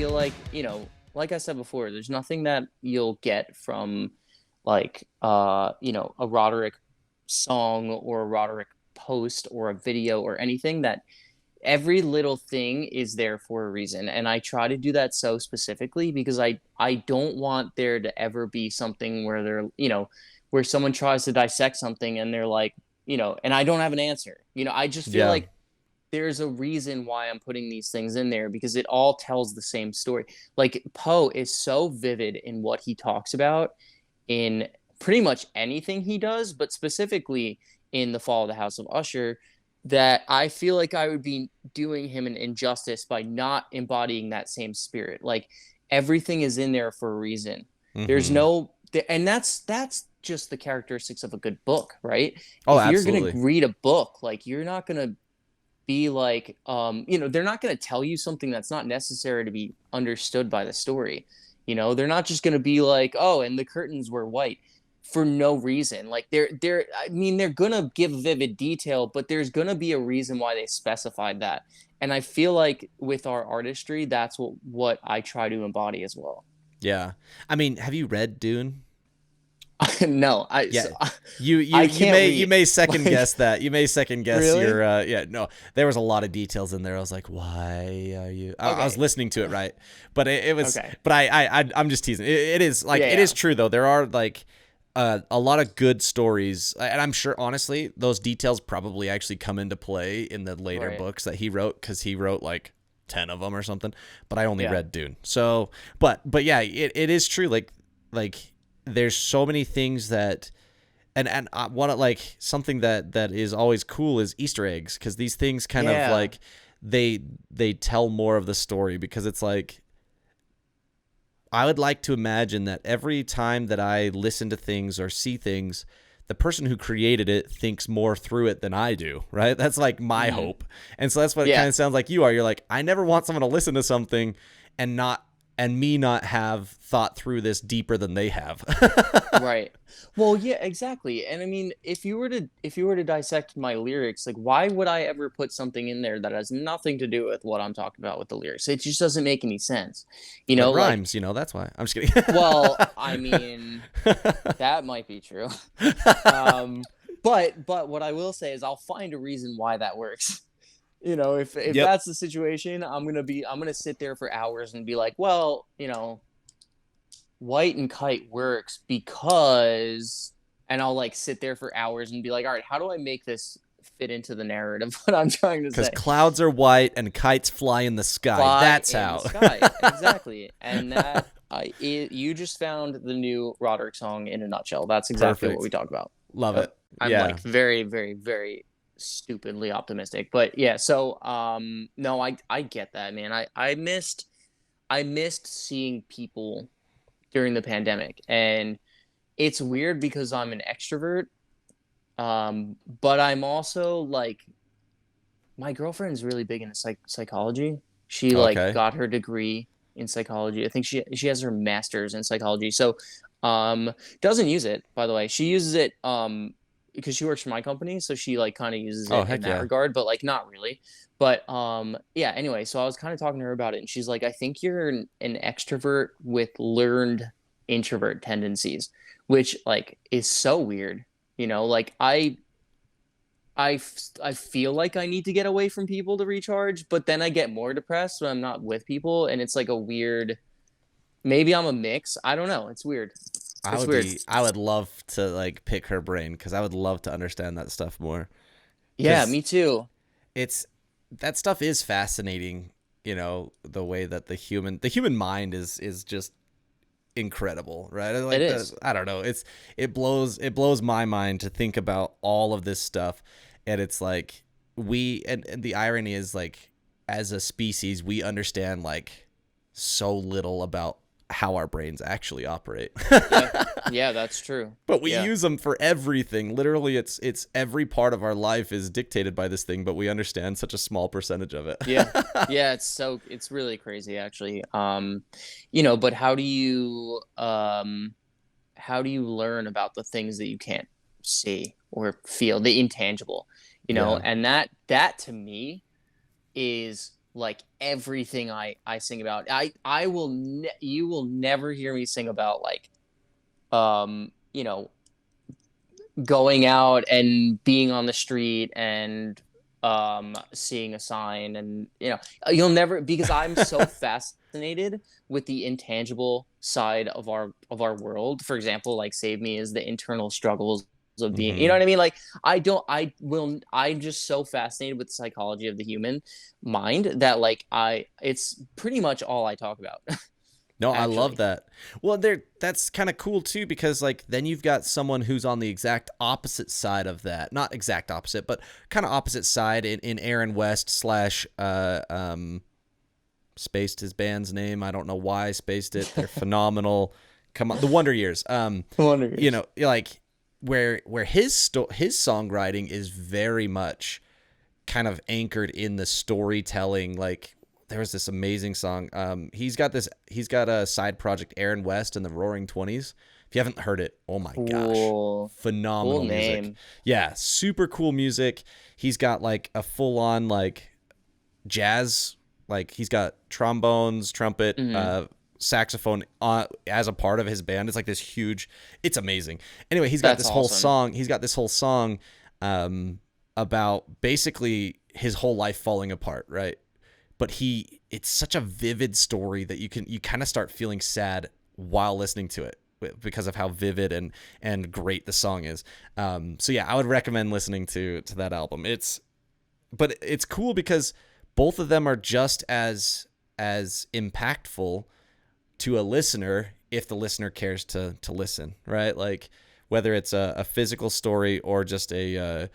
feel like, like I said before, there's nothing that you'll get from like, a Roderick song or a Roderick post or a video or anything. That every little thing is there for a reason, and I try to do that so specifically because I don't want there to ever be something where where someone tries to dissect something and they're like, and I don't have an answer. I just feel Yeah. like there's a reason why I'm putting these things in there, because it all tells the same story. Like, Poe is so vivid in what he talks about in pretty much anything he does, but specifically in The Fall of the House of Usher, that I feel like I would be doing him an injustice by not embodying that same spirit. Like, everything is in there for a reason. There's Mm-hmm. no, and that's just the characteristics of a good book, right? Oh, If you're gonna absolutely. read a book, like, you're not gonna be like, they're not gonna tell you something that's not necessary to be understood by the story. They're not just gonna be like, oh, and the curtains were white for no reason. Like, they're gonna give vivid detail, but there's gonna be a reason why they specified that. And I feel like with our artistry, that's what I try to embody as well. Yeah. I mean, have you read Dune? No, I Yeah. so, You I you can't may you read. may second Like, guess that. You may second guess really? your yeah, no. There was a lot of details in there. I was like, "Why are you?" I was Okay. listening to it, right? But it was Okay. but I'm just teasing. It is like Yeah, it is yeah. true though. There are like a lot of good stories, and I'm sure honestly those details probably actually come into play in the later Right. books that he wrote, cuz he wrote like 10 of them or something. But I only Yeah. read Dune. So, but yeah, it is true like there's so many things that and I want to like something that is always cool is Easter eggs, because these things kind of Yeah. like they tell more of the story, because it's like I would like to imagine that every time that I listen to things or see things, the person who created it thinks more through it than I do, right? That's like my Hmm. hope. And so that's what it kind Yeah. of sounds like you are. You're like, I never want someone to listen to something and me not have thought through this deeper than they have. Right. Well, yeah, exactly. And I mean, if you were to dissect my lyrics, like, why would I ever put something in there that has nothing to do with what I'm talking about with the lyrics? It just doesn't make any sense. But it Like, rhymes, that's why. I'm just kidding. well, I mean, that might be true. Um, but what I will say is I'll find a reason why that works. If Yep. that's the situation, I'm gonna sit there for hours and be like, well, white and kite works because, and I'll like sit there for hours and be like, all right, how do I make this fit into the narrative? What I'm trying to Because say. clouds are white and kites fly in the sky. Fly That's in the how. sky, exactly. And you just found the new Roderick song in a nutshell. That's exactly what Perfect. we talk about. Love Yep. it. I'm Yeah. like very, very, very stupidly optimistic, but yeah. So no, I get that, man. I missed seeing people during the pandemic, and it's weird because I'm an extrovert, but I'm also like, my girlfriend's really big into psychology. She like Okay. got her degree in psychology. I think she has her master's in psychology. So doesn't use it, by the way. She uses it because she works for my company, so she like kind of uses Oh, it in heck that yeah. regard, but like not really. But yeah, anyway, so I was kind of talking to her about it, and she's like, I think you're an extrovert with learned introvert tendencies, which like is so weird. Like, I feel like I need to get away from people to recharge, but then I get more depressed when I'm not with people, and it's like a weird. Maybe I'm a mix. I don't know. It's weird. It's weird. I would love to like pick her brain, because I would love to understand that stuff more. Yeah, Because me too. it's that stuff is fascinating. The way that the human mind is just incredible, right? It Like is. I don't know. It blows my mind to think about all of this stuff, and it's like and the irony is like as a species we understand like so little about how our brains actually operate. Yeah. Yeah, that's true. But we Yeah. use them for everything. Literally, it's every part of our life is dictated by this thing, but we understand such a small percentage of it. Yeah. Yeah, it's really crazy actually. But how do you learn about the things that you can't see or feel, the intangible? Yeah. And that to me is like everything I sing about. I will you will never hear me sing about like you know, going out and being on the street and seeing a sign, and you'll never, because I'm so fascinated with the intangible side of our world. For example, like Save Me is the internal struggles of being, you know Mm-hmm. what I mean? Like I'm just so fascinated with the psychology of the human mind that like I it's pretty much all I talk about. No, I love Actually. that. Well, that's kind of cool too because like then you've got someone who's on the exact opposite side of that. Not exact opposite, but kind of opposite side in Aaron West slash spaced his band's name. I don't know why I spaced it. They're phenomenal. Come on, the Wonder Years. You Wonders. know, like where his songwriting is very much kind of anchored in the storytelling. Like there was this amazing song. He's got a side project, Aaron West and the Roaring Twenties. If you haven't heard it, oh my gosh, Cool. Cool phenomenal music. name. Yeah, super cool music. He's got like a full on like jazz, like he's got trombones, trumpet, Hmm. saxophone as a part of his band. It's like this huge, it's amazing. Anyway, That's awesome. he's got this whole song about basically his whole life falling apart, right? But it's such a vivid story that you kind of start feeling sad while listening to it because of how vivid and great the song is. So yeah, I would recommend listening to that album. But it's cool because both of them are just as impactful to a listener if the listener cares to listen, right? Like whether it's a physical story or just the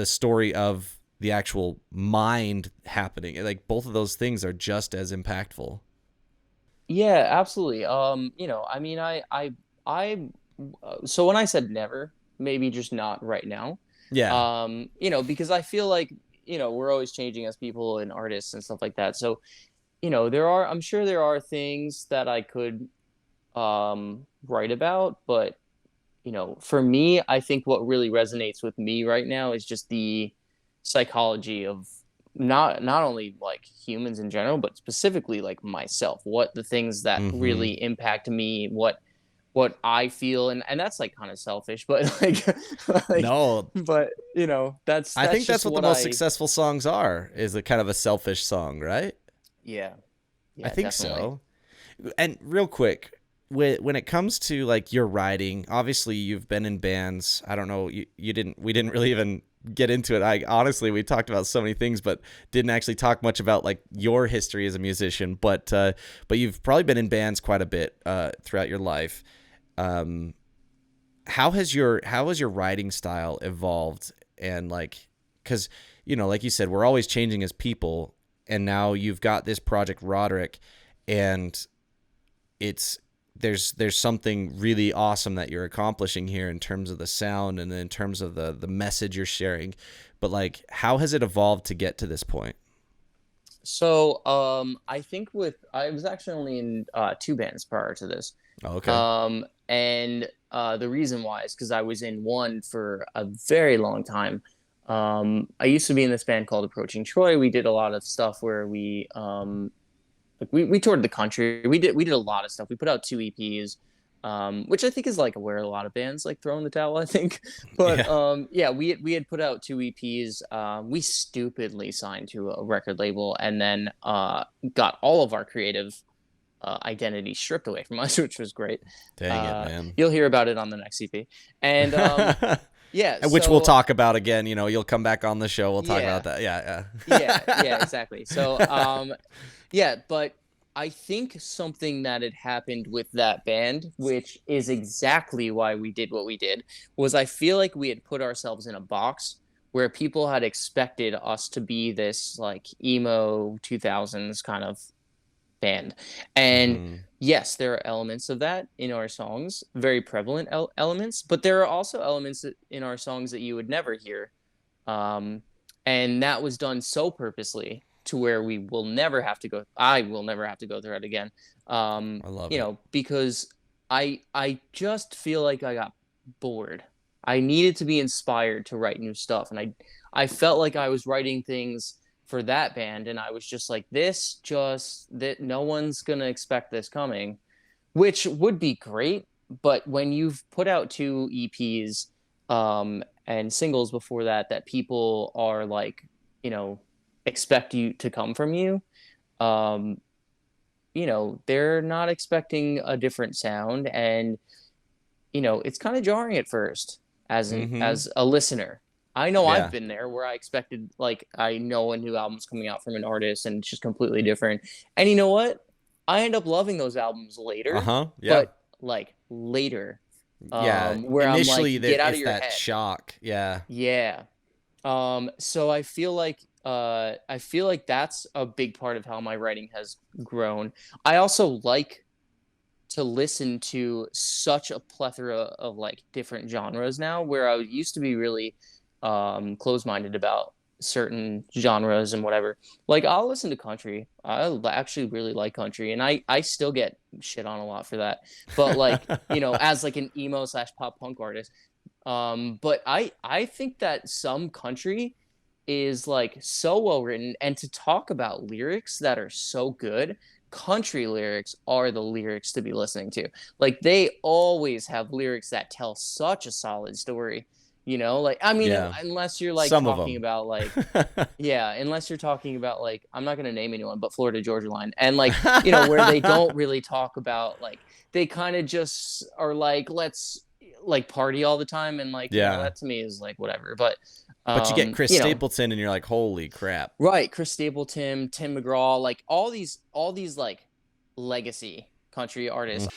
story of the actual mind happening. Like both of those things are just as impactful. Yeah, absolutely. I mean, I, so when I said never, maybe just not right now. Yeah. Because I feel like, we're always changing as people and artists and stuff like that. So, I'm sure there are things that I could, write about, but, for me, I think what really resonates with me right now is just the psychology of not only like humans in general, but specifically like myself. What the things that Mm-hmm. really impact me, what I feel, and that's like kind of selfish, but like like, No, but I that's think that's just what the what most I. successful songs are, is a kind of a selfish song, right? Yeah, I yeah, think definitely. so. And real quick, when it comes to like your writing, obviously you've been in bands. I don't know, we didn't really even get into it. I honestly, we talked about so many things, but didn't actually talk much about like your history as a musician. But you've probably been in bands quite a bit throughout your life. Um, how has your writing style evolved? And like, because like you said, we're always changing as people, and now you've got this project Roderick, and it's there's something really awesome that you're accomplishing here in terms of the sound and in terms of the message you're sharing. But like, how has it evolved to get to this point? So I think I was actually only in two bands prior to this. Oh, okay. And the reason why is because I was in one for a very long time. I used to be in this band called Approaching Troy. We did a lot of stuff where we toured the country. We did a lot of stuff. We put out two EPs, which I think is like where a lot of bands like throw in the towel, I think. But Yeah. yeah, we had put out two EPs. We stupidly signed to a record label and then got all of our creative identity stripped away from us, which was great. Dang it, man. You'll hear about it on the next EP. And yeah, Which we'll so talk about again. You'll come back on the show. We'll talk about yeah, that. Yeah, yeah, yeah. exactly. So yeah, but I think something that had happened with that band, which is exactly why we did what we did, was I feel like we had put ourselves in a box where people had expected us to be this like emo 2000s kind of band. And Hmm. yes, there are elements of that in our songs, very prevalent elements, but there are also elements in our songs that you would never hear. Um, and that was done so purposely to where I will never have to go through it again. I love it. Because I just feel like I got bored. I needed to be inspired to write new stuff, and I felt like I was writing things for that band, and I was just like, this just that no one's gonna expect this coming, which would be great. But when you've put out two EPs and singles before that, that people are like, you know, expect you to come from you, um, you know, they're not expecting a different sound, and you know, it's kind of jarring at first Mm-hmm. as a listener. I know I've Yeah. been there where I expected, like, I know a new album's coming out from an artist and it's just completely different. And you know what? I end up loving those albums later, Uh-huh. Yeah. but like later, Yeah. where I'm like, Initially get there out of it's your that head. shock. Yeah. Yeah. So I feel like that's a big part of how my writing has grown. I also like to listen to such a plethora of like different genres now, where I used to be really closed-minded about certain genres and whatever. Like, I'll listen to country. Actually really like country, and I still get shit on a lot for that. But like, you know, as like an emo slash pop punk artist, but I think that some country is like so well written, and to talk about lyrics that are so good, country lyrics are the lyrics to be listening to. Like, they always have lyrics that tell such a solid story, you know? Like, I mean, Yeah. unless you're like Some of talking them. about like, yeah, unless you're talking about like, I'm not going to name anyone, but Florida Georgia Line, and like, you know, where they don't really talk about like, they kind of just are like, let's like party all the time, and like, you know, Yeah. that to me is like whatever. But But you get Chris you know, Stapleton and you're like, holy crap. right, Chris Stapleton, Tim McGraw, like all these like legacy country artists.